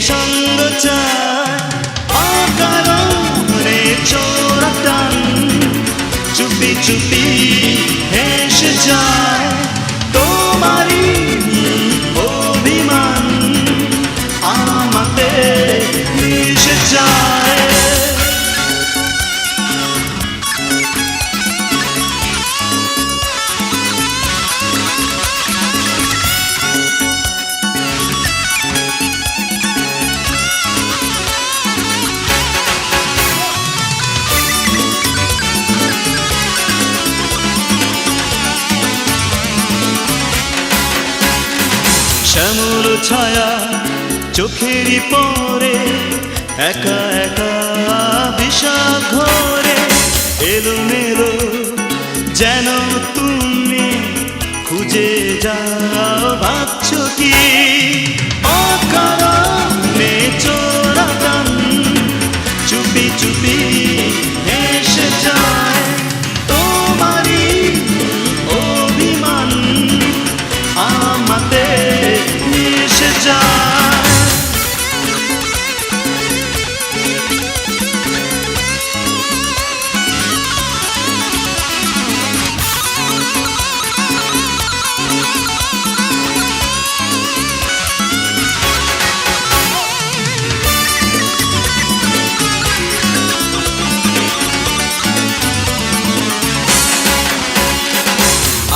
সঙ্গ চায় অকারণে চোরা টান চুপি চুপি হেসে যায় তোমারই অভিমান আমাতে মিশে যায়। শ্যামল ছায়া চোখেরই পরে একা একা বিষাদ ঘরে এলোমেলো যেন তুমি খুঁজে যাও ভাবছো কি অকারণে চোরা টান চুপি চুপি হেসে যায় তোমারই অভিমান আমাতে মিশে যায়।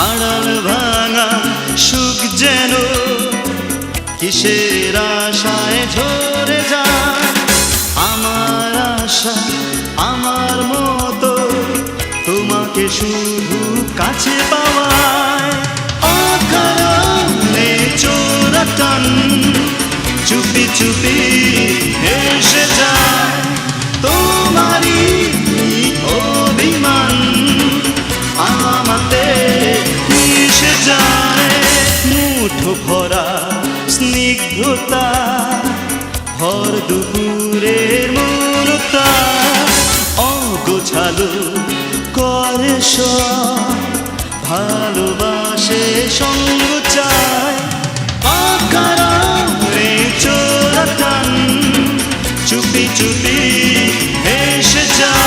আড়াল ভাঙা সুখ যেন কিসের আশায় ঝরে যায় আমার আশা আমার মতো তোমাকে শুধু কাছে পাওয়ায় অকারণে চোরা টান চুপি চুপি হেসে যায় তোমারই অভিমান আমাতে মিশে যায়। মুঠো ভরা স্নিগ্ধতা ভর দুপুরের মনতা অগোছালো করে ভালোবাসে সঙ্গ চায় অকারণে চোরা টান চুপি চুপি হেসে যায়।